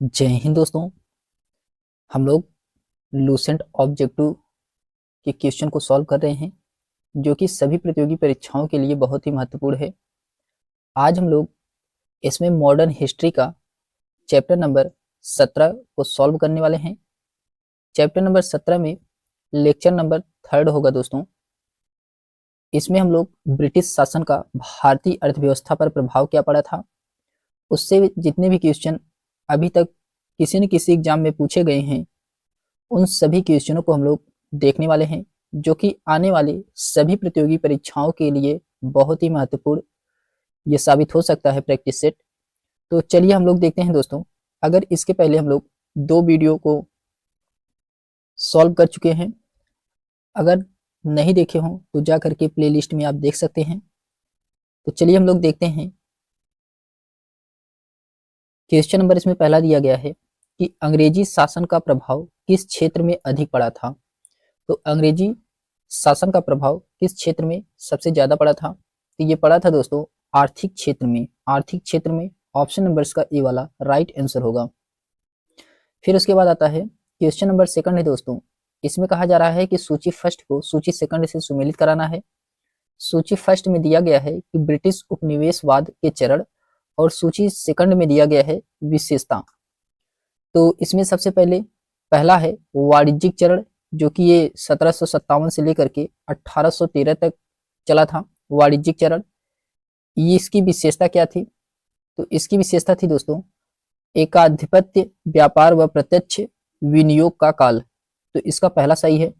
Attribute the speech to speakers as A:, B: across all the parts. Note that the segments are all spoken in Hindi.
A: जय हिंद दोस्तों। हम लोग लूसेंट ऑब्जेक्टिव के क्वेश्चन को सॉल्व कर रहे हैं जो कि सभी प्रतियोगी परीक्षाओं के लिए बहुत ही महत्वपूर्ण है। आज हम लोग इसमें मॉडर्न हिस्ट्री का चैप्टर नंबर 17 को सॉल्व करने वाले हैं। चैप्टर नंबर 17 में लेक्चर नंबर 3 होगा दोस्तों। इसमें हम लोग ब्रिटिश शासन का भारतीय अर्थव्यवस्था पर प्रभाव क्या पड़ा था, उससे जितने भी क्वेश्चन अभी तक किसी न किसी एग्जाम में पूछे गए हैं उन सभी क्वेश्चनों को हम लोग देखने वाले हैं, जो कि आने वाली सभी प्रतियोगी परीक्षाओं के लिए बहुत ही महत्वपूर्ण ये साबित हो सकता है प्रैक्टिस सेट। तो चलिए हम लोग देखते हैं दोस्तों। अगर इसके पहले हम लोग 2 वीडियो को सॉल्व कर चुके हैं, अगर नहीं देखे हों तो जा करके प्लेलिस्ट में आप देख सकते हैं। तो चलिए हम लोग देखते हैं। क्वेश्चन नंबर इसमें पहला दिया गया है कि अंग्रेजी शासन का प्रभाव किस क्षेत्र में अधिक पड़ा था। तो अंग्रेजी शासन का प्रभाव किस क्षेत्र में सबसे ज्यादा पड़ा था, तो ये पड़ा था दोस्तों आर्थिक क्षेत्र में। आर्थिक क्षेत्र में ऑप्शन नंबर इसका ए वाला राइट आंसर होगा। फिर उसके बाद आता है क्वेश्चन नंबर सेकंड है दोस्तों। इसमें कहा जा रहा है कि सूची फर्स्ट को सूची सेकंड से सुमेलित कराना है। सूची फर्स्ट में दिया गया है कि ब्रिटिश उपनिवेशवाद के चरण और सूची सेकंड में दिया गया है विशेषता। तो इसमें सबसे पहले पहला है वाणिज्यिक चरण, जो कि ये 1757 से लेकर के 1813 तक चला था। वाणिज्यिक चरण, ये इसकी विशेषता क्या थी, तो इसकी विशेषता थी दोस्तों एकाधिपत्य, व्यापार व प्रत्यक्ष विनियोग का काल। तो इसका पहला सही है।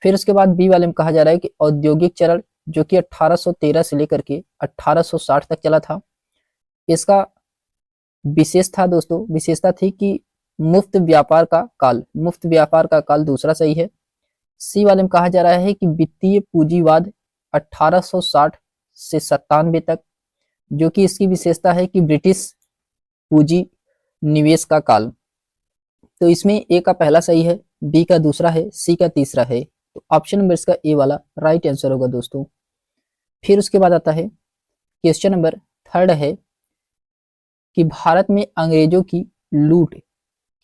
A: फिर उसके बाद बी वाले में कहा जा रहा है कि औद्योगिक चरण, जो कि 1813 से लेकर के 1860 तक चला था। इसका विशेष था दोस्तों, विशेषता थी कि मुफ्त व्यापार का काल। मुफ्त व्यापार का काल दूसरा सही है। सी वाले में कहा जा रहा है कि वित्तीय पूंजीवाद 1860 से 97 तक, जो कि इसकी विशेषता है कि ब्रिटिश पूंजी निवेश का काल। तो इसमें ए का पहला सही है, बी का दूसरा है, सी का तीसरा है। तो ऑप्शन नंबर इसका ए वाला राइट आंसर होगा दोस्तों। फिर उसके बाद आता है क्वेश्चन नंबर थर्ड है कि भारत में अंग्रेजों की लूट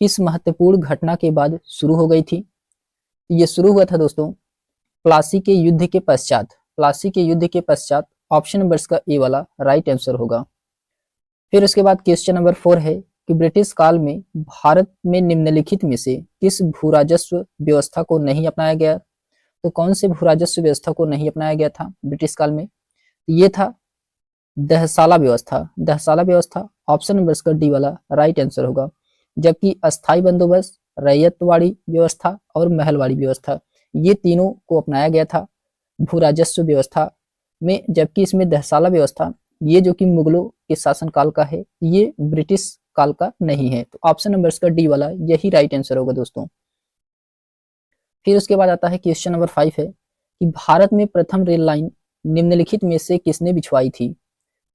A: किस महत्वपूर्ण घटना के बाद शुरू हो गई थी। ये शुरू हुआ था दोस्तों प्लासी के युद्ध के पश्चात। प्लासी के युद्ध के पश्चात ऑप्शन नंबर इसका ए वाला राइट आंसर होगा। फिर उसके बाद क्वेश्चन नंबर 4 है कि ब्रिटिश काल में भारत में निम्नलिखित में से किस भूराजस्व व्यवस्था को नहीं अपनाया गया। तो कौन से भूराजस्व व्यवस्था को नहीं अपनाया गया था ब्रिटिश काल में, ये था दहसाला व्यवस्था। दहसाला व्यवस्था ऑप्शन नंबर इसका डी वाला राइट आंसर होगा। जबकि अस्थाई बंदोबस्त, रैयतवाड़ी व्यवस्था और महलवाड़ी व्यवस्था, ये तीनों को अपनाया गया था भू राजस्व व्यवस्था में। जबकि इसमें दहसाला व्यवस्था, ये जो कि मुगलों के शासनकाल का है, ये ब्रिटिश काल का नहीं है। तो ऑप्शन नंबर इसका डी वाला यही राइट आंसर होगा दोस्तों। फिर उसके बाद आता है क्वेश्चन नंबर 5 है कि भारत में प्रथम रेल लाइन निम्नलिखित में से किसने बिछवाई थी।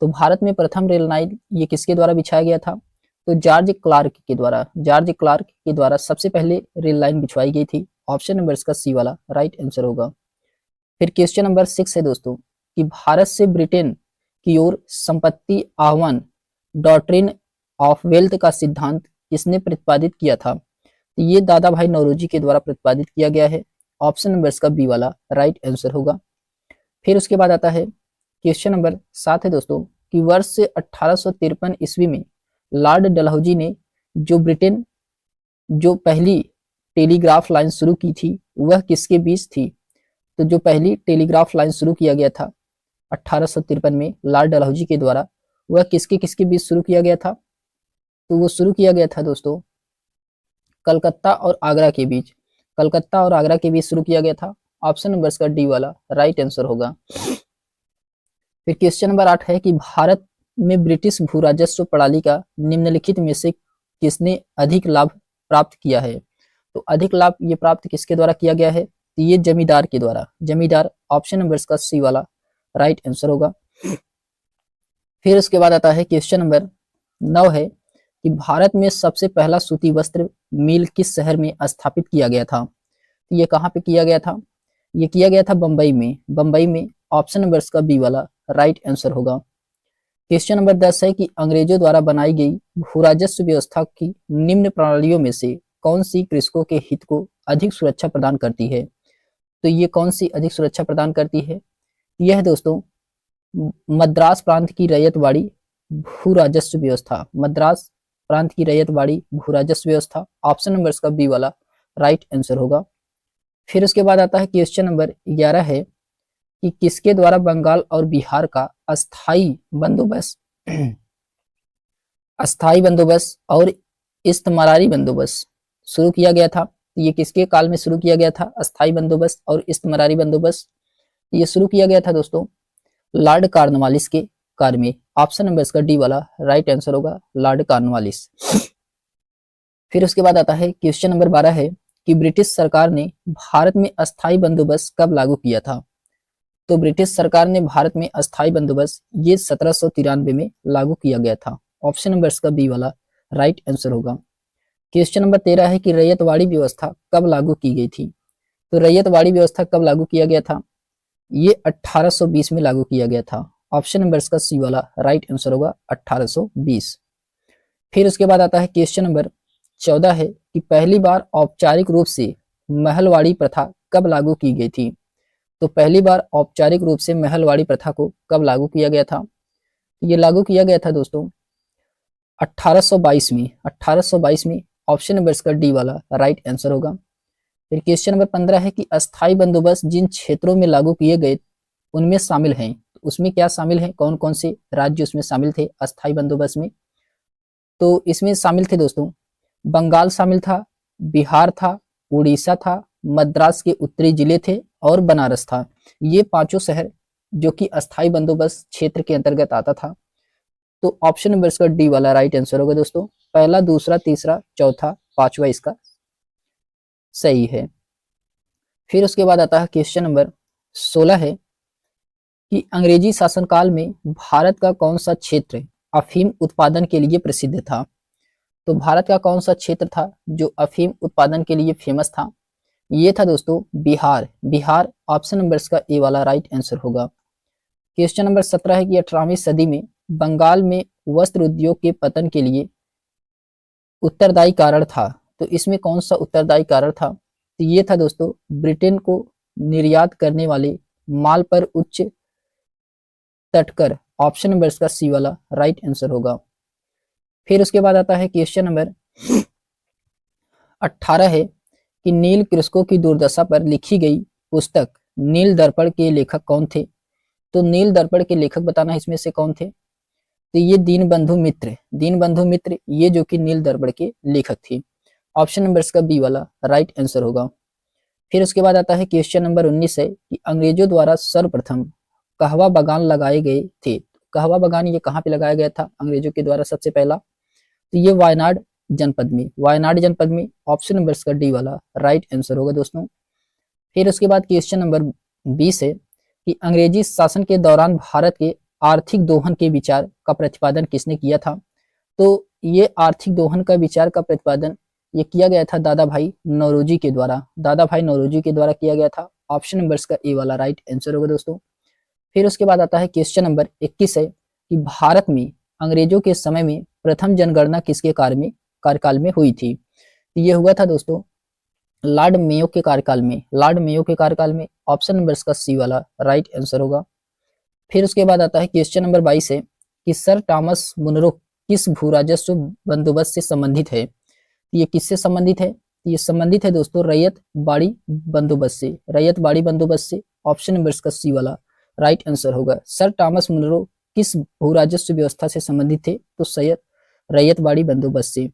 A: तो भारत में प्रथम रेल लाइन ये किसके द्वारा बिछाया गया था, तो जॉर्ज क्लार्क के द्वारा। जॉर्ज क्लार्क के द्वारा सबसे पहले रेल लाइन बिछवाई गई थी। ऑप्शन नंबर इसका सी वाला राइट आंसर होगा। फिर क्वेश्चन नंबर 6 है दोस्तों कि भारत से ब्रिटेन की ओर संपत्ति आह्वान डॉक्ट्रिन ऑफ वेल्थ का सिद्धांत किसने प्रतिपादित किया था। तो ये दादा भाई नौरोजी के द्वारा प्रतिपादित किया गया है। ऑप्शन नंबर इसका बी वाला राइट आंसर होगा। फिर उसके बाद आता है क्वेश्चन नंबर 7 है दोस्तों कि वर्ष से 1853 ईस्वी में लॉर्ड डलहौजी ने जो ब्रिटेन जो पहली टेलीग्राफ लाइन शुरू की थी वह किसके बीच थी। तो जो पहली टेलीग्राफ लाइन शुरू किया गया था 1853 में लॉर्ड डलहौजी के द्वारा, वह किसके किसके बीच शुरू किया गया था। तो वो शुरू किया गया था दोस्तों कलकत्ता और आगरा के बीच। कलकत्ता और आगरा के बीच शुरू किया गया था। ऑप्शन नंबर इसका डी वाला राइट आंसर होगा। फिर क्वेश्चन नंबर 8 है कि भारत में ब्रिटिश भू राजस्व प्रणाली का निम्नलिखित में से किसने अधिक लाभ प्राप्त किया है। तो अधिक लाभ ये प्राप्त किसके द्वारा किया गया है, तो ये जमींदार के द्वारा। जमींदार ऑप्शन नंबर इसका सी वाला राइट आंसर होगा। फिर उसके बाद आता है क्वेश्चन नंबर 9 है कि भारत में सबसे पहला सूती वस्त्र मिल किस शहर में स्थापित किया गया था। तो ये कहाँ पे किया गया था, ये किया गया था बम्बई में। बम्बई में ऑप्शन नंबर इसका बी वाला राइट आंसर होगा। क्वेश्चन नंबर 10 है कि अंग्रेजों द्वारा बनाई गई भू राजस्व व्यवस्था की निम्न प्रणालियों में से कौन सी कृषकों के हित को अधिक सुरक्षा प्रदान करती है। तो ये कौन सी अधिक सुरक्षा प्रदान करती है, यह है दोस्तों मद्रास प्रांत की रैयतवाड़ी भू राजस्व व्यवस्था। मद्रास प्रांत की रैयतवाड़ी भू राजस्व व्यवस्था, ऑप्शन नंबर इसका बी वाला राइट आंसर होगा। फिर उसके बाद आता है क्वेश्चन नंबर 11 है कि किसके द्वारा बंगाल और बिहार का अस्थाई बंदोबस्त अस्थाई बंदोबस्त और इस्तमारारी बंदोबस्त शुरू किया गया था। ये किसके काल में शुरू किया गया था, अस्थाई बंदोबस्त और इस्तमारारी बंदोबस्त ये शुरू किया गया था दोस्तों लॉर्ड कॉर्नवालिस के काल में। ऑप्शन नंबर इसका डी वाला राइट आंसर होगा, लॉर्ड कॉर्नवालिस। फिर उसके बाद आता है क्वेश्चन नंबर 12 है कि ब्रिटिश सरकार ने भारत में अस्थाई बंदोबस्त कब लागू किया था। तो ब्रिटिश सरकार ने भारत में अस्थाई बंदोबस्त ये 1793 में लागू किया गया था। ऑप्शन नंबर इसका बी वाला राइट आंसर होगा। क्वेश्चन नंबर 13 है कि रैयतवाड़ी व्यवस्था कब लागू की गई थी। तो रैयतवाड़ी व्यवस्था कब लागू किया गया था, ये 1820 में लागू किया गया था। ऑप्शन नंबर इसका सी वाला राइट आंसर होगा 1820। फिर उसके बाद आता है क्वेश्चन नंबर 14 है कि पहली बार औपचारिक रूप से महलवाड़ी प्रथा कब लागू की गई थी। तो पहली बार औपचारिक रूप से महलवाड़ी प्रथा को कब लागू किया गया था, ये लागू किया गया था दोस्तों 1822 में। 1822 में ऑप्शन नंबर इसका डी वाला राइट आंसर होगा। फिर क्वेश्चन नंबर 15 है कि अस्थाई बंदोबस्त जिन क्षेत्रों में लागू किए गए उनमें शामिल हैं। उसमें क्या शामिल है, कौन कौन से राज्य उसमें शामिल थे अस्थाई बंदोबस्त में। तो इसमें शामिल थे दोस्तों बंगाल शामिल था, बिहार था, उड़ीसा था, मद्रास के उत्तरी जिले थे और बनारस था। ये पांचों शहर जो कि अस्थाई बंदोबस्त क्षेत्र के अंतर्गत आता था। तो ऑप्शन नंबर इसका डी वाला राइट आंसर होगा दोस्तों, पहला, दूसरा, तीसरा, चौथा, पांचवा इसका सही है। फिर उसके बाद आता है क्वेश्चन नंबर 16 है कि अंग्रेजी शासनकाल में भारत का कौन सा क्षेत्र अफीम उत्पादन के लिए प्रसिद्ध था। तो भारत का कौन सा क्षेत्र था जो अफीम उत्पादन के लिए फेमस था, ये था दोस्तों बिहार। बिहार ऑप्शन नंबर इसका ए वाला राइट आंसर होगा। क्वेश्चन नंबर 17 है कि 18वीं सदी में बंगाल में वस्त्र उद्योग के पतन के लिए उत्तरदायी कारण था। तो इसमें कौन सा उत्तरदायी कारण था, तो ये था दोस्तों ब्रिटेन को निर्यात करने वाले माल पर उच्च तटकर। ऑप्शन नंबर इसका सी वाला राइट आंसर होगा। फिर उसके बाद आता है क्वेश्चन नंबर 18 है कि नील कृषकों की दुर्दशा पर लिखी गई पुस्तक नील दर्पण के लेखक कौन थे। तो नील दर्पण के लेखक बताना इसमें से कौन थे, तो ये दीनबंधु मित्र। दीनबंधु मित्र ये जो कि नील दर्पण के लेखक थे। ऑप्शन नंबर इसका बी वाला राइट आंसर होगा। फिर उसके बाद आता है क्वेश्चन नंबर 19 है कि अंग्रेजों द्वारा सर्वप्रथम कहवा बागान लगाए गए थे। कहवा बागान ये कहाँ पे लगाया गया था अंग्रेजों के द्वारा सबसे पहला, तो ये वायनाड जनपद में। वायनाड जनपद में ऑप्शन नंबर इसका डी वाला राइट आंसर होगा दोस्तों। फिर उसके बाद क्वेश्चन नंबर 20 है कि अंग्रेजी शासन के दौरान भारत के आर्थिक दोहन के विचार का प्रतिपादन किसने किया था। तो ये आर्थिक दोहन का विचार का प्रतिपादन ये किया गया था दादा भाई नौरोजी के द्वारा। दादा भाई नौरोजी के द्वारा किया गया था। ऑप्शन नंबर इसका ए वाला राइट आंसर होगा दोस्तों। फिर उसके बाद आता है क्वेश्चन नंबर 21 है कि भारत में अंग्रेजों के समय में प्रथम जनगणना किसके कार्यकाल में हुई थी। ये हुआ था दोस्तों लॉर्ड मेयो के कार्यकाल में। लॉर्ड मेयो के कार्यकाल में। ऑप्शन नंबर इसका सी वाला राइट आंसर होगा। फिर उसके बाद आता है क्वेश्चन नंबर 22 है कि सर थॉमस मुनरो किस भू राजस्व बंदोबस्त से संबंधित है। ये किससे संबंधित है, ये संबंधित है दोस्तों रैयत बाड़ी बंदोबस्त से। रैयत बाड़ी बंदोबस्त से। ऑप्शन नंबर इसका सी वाला राइट आंसर होगा। सर थॉमस मुनरो किस भू राजस्व व्यवस्था से संबंधित थे, तो सैयद रैयत बाड़ी बंदोबस्त से।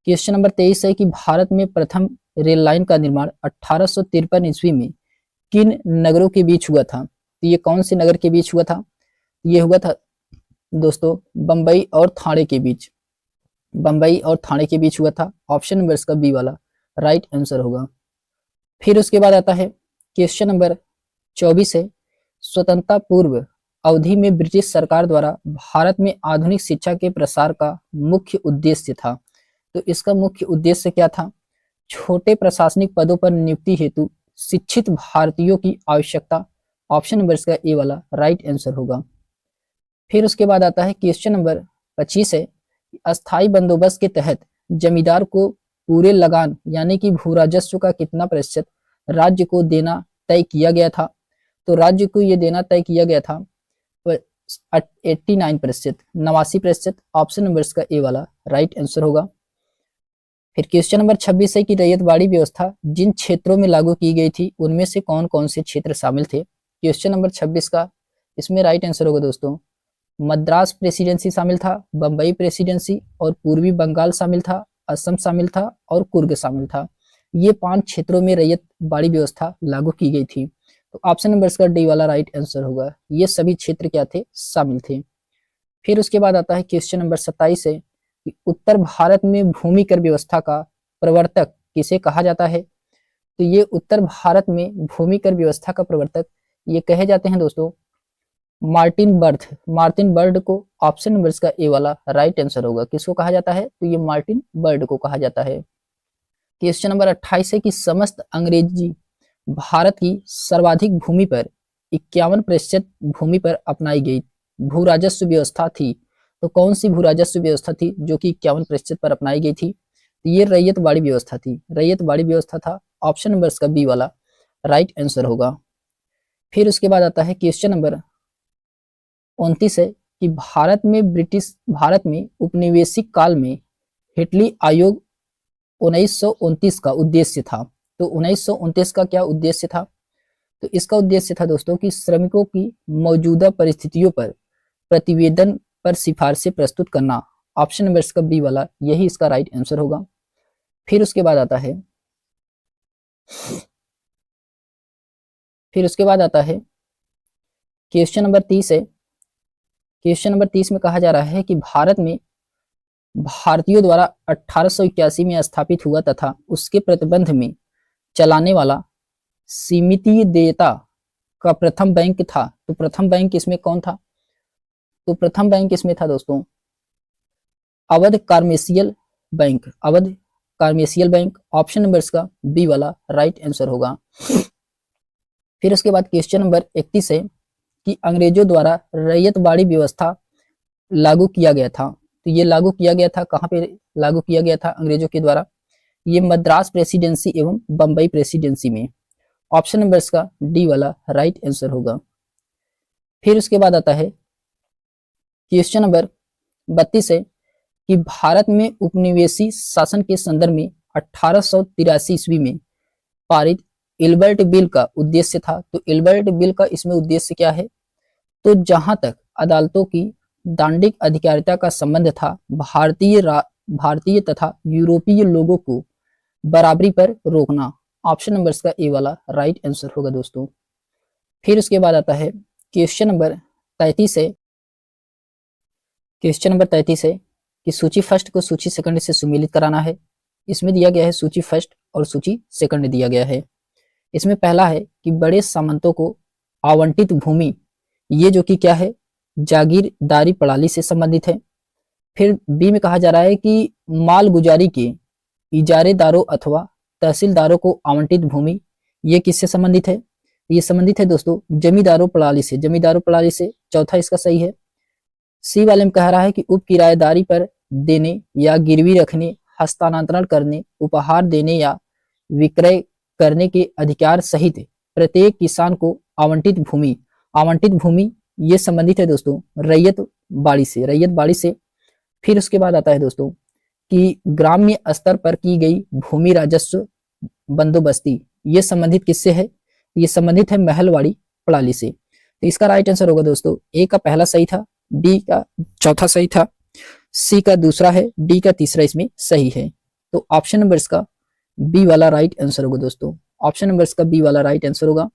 A: क्वेश्चन नंबर 23 है कि भारत में प्रथम रेल लाइन का निर्माण 1853 ईस्वी में किन नगरों के बीच हुआ था। तो ये कौन से नगर के बीच हुआ था, ये हुआ था दोस्तों बंबई और थाने के बीच। बंबई और थाने के बीच हुआ था। ऑप्शन नंबर इसका बी वाला राइट आंसर होगा। फिर उसके बाद आता है क्वेश्चन नंबर 24 है स्वतंत्रता पूर्व अवधि में ब्रिटिश सरकार द्वारा भारत में आधुनिक शिक्षा के प्रसार का मुख्य उद्देश्य था। तो इसका मुख्य उद्देश्य क्या था, छोटे प्रशासनिक पदों पर नियुक्ति हेतु शिक्षित भारतीयों की आवश्यकता। ऑप्शन नंबर इसका ए वाला राइट आंसर होगा। फिर उसके बाद आता है क्वेश्चन नंबर 25 है, अस्थाई बंदोबस्त के तहत जमींदार को पूरे लगान यानी कि भू राजस्व का कितना प्रतिशत राज्य को देना तय किया गया था। तो राज्य को ये देना तय किया गया था 89%, 89%। ऑप्शन नंबर इसका ए वाला राइट आंसर होगा। फिर क्वेश्चन नंबर 26 है कि रैयतवाड़ी व्यवस्था जिन क्षेत्रों में लागू की गई थी उनमें से कौन कौन से क्षेत्र शामिल थे। क्वेश्चन नंबर 26 का इसमें राइट आंसर होगा दोस्तों, मद्रास प्रेसिडेंसी शामिल था, बंबई प्रेसिडेंसी और पूर्वी बंगाल शामिल था, असम शामिल था और कुर्ग शामिल था। ये 5 क्षेत्रों में रैयतवाड़ी व्यवस्था लागू की गई थी। तो ऑप्शन नंबर इसका डी वाला राइट आंसर होगा। ये सभी क्षेत्र क्या थे, शामिल थे। फिर उसके बाद आता है क्वेश्चन नंबर 27 है कि उत्तर भारत में भूमि कर व्यवस्था का प्रवर्तक किसे कहा जाता है। तो ये उत्तर भारत में भूमि कर व्यवस्था का प्रवर्तक ये कहे जाते हैं दोस्तों मार्टिन बर्थ। मार्टिन बर्ड को ऑप्शन नंबर इसका ए वाला राइट आंसर होगा। किसको कहा जाता है, तो ये मार्टिन बर्ड को कहा जाता है। क्वेश्चन नंबर 28 है कि समस्त अंग्रेजी भारत की सर्वाधिक भूमि पर 51% भूमि पर अपनाई गई भू राजस्व व्यवस्था थी। तो कौन सी भू राजस्व व्यवस्था थी जो कि 51% पर अपनाई गई थी। तो ये रैयतवाड़ी व्यवस्था थी, रैयतवाड़ी व्यवस्था था। ऑप्शन नंबर इसका बी वाला राइट आंसर होगा। फिर उसके बाद आता है क्वेश्चन नंबर 29 है कि भारत में उपनिवेशिक काल में हेटली आयोग 1929 का उद्देश्य था। तो 1929 का क्या उद्देश्य था, तो इसका उद्देश्य था दोस्तों कि श्रमिकों की मौजूदा परिस्थितियों पर प्रतिवेदन पर सिफारिशें प्रस्तुत करना। ऑप्शन नंबर इसका बी वाला यही इसका राइट आंसर होगा। फिर उसके बाद आता है क्वेश्चन नंबर 30 है। क्वेश्चन नंबर 30 में कहा जा रहा है कि भारत में भारतीयों द्वारा 1881 में स्थापित हुआ तथा उसके प्रतिबंध में चलाने वाला सीमितीय देयता का प्रथम बैंक था। तो प्रथम बैंक इसमें कौन था, तो प्रथम बैंक इसमें था दोस्तों Awadh commercial bank, Awadh commercial bank. Option number इसका बी वाला राइट आंसर होगा। फिर उसके बाद क्वेश्चन नंबर 31 है कि अंग्रेजों द्वारा रैयतवाड़ी व्यवस्था लागू किया गया था। तो ये लागू किया गया था कहाँ पे लागू किया गया था अंग्रेजों के द्वारा, ये मद्रास प्रेसिडेंसी एवं बंबई प्रेसिडेंसी में। ऑप्शन नंबर इसका डी वाला राइट आंसर होगा। फिर उसके बाद आता है क्वेश्चन नंबर 32 है कि भारत में उपनिवेशी शासन के संदर्भ में 1883 ईस्वी में पारित इल्बर्ट बिल का उद्देश्य था। तो इल्बर्ट बिल का इसमें उद्देश्य क्या है, तो जहां तक अदालतों की दांडिक अधिकारिता का संबंध था, भारतीय तथा यूरोपीय लोगों को बराबरी पर रोकना। ऑप्शन नंबर इसका ए वाला राइट आंसर होगा दोस्तों। फिर उसके बाद आता है क्वेश्चन नंबर 33 है। क्वेश्चन नंबर 33 है कि सूची फर्स्ट को सूची सेकंड से सुमेलित कराना है। इसमें दिया गया है सूची फर्स्ट और सूची सेकंड दिया गया है। इसमें पहला है कि बड़े सामंतों को आवंटित भूमि, ये जो कि क्या है, जागीरदारी प्रणाली से संबंधित है। फिर बी में कहा जा रहा है कि मालगुजारी के इजारेदारों अथवा तहसीलदारों को आवंटित भूमि, ये किससे संबंधित है, ये संबंधित है दोस्तों जमींदारों प्रणाली से, जमींदारों प्रणाली से। चौथा इसका सही है। सी वाले में कह रहा है कि उप किराएदारी पर देने या गिरवी रखने, हस्तांतरण करने, उपहार देने या विक्रय करने के अधिकार सहित प्रत्येक किसान को आवंटित भूमि ये संबंधित है दोस्तों रैयतवाड़ी से। फिर उसके बाद आता है दोस्तों कि ग्राम्य स्तर पर की गई भूमि राजस्व बंदोबस्ती, ये संबंधित किससे है, ये संबंधित है महलवाड़ी प्रणाली से। तो इसका राइट आंसर होगा दोस्तों ए का पहला सही था, बी का चौथा सही था, सी का दूसरा है, डी का तीसरा इसमें सही है। तो ऑप्शन नंबर इसका बी वाला राइट आंसर होगा दोस्तों। ऑप्शन नंबर इसका बी वाला राइट आंसर होगा।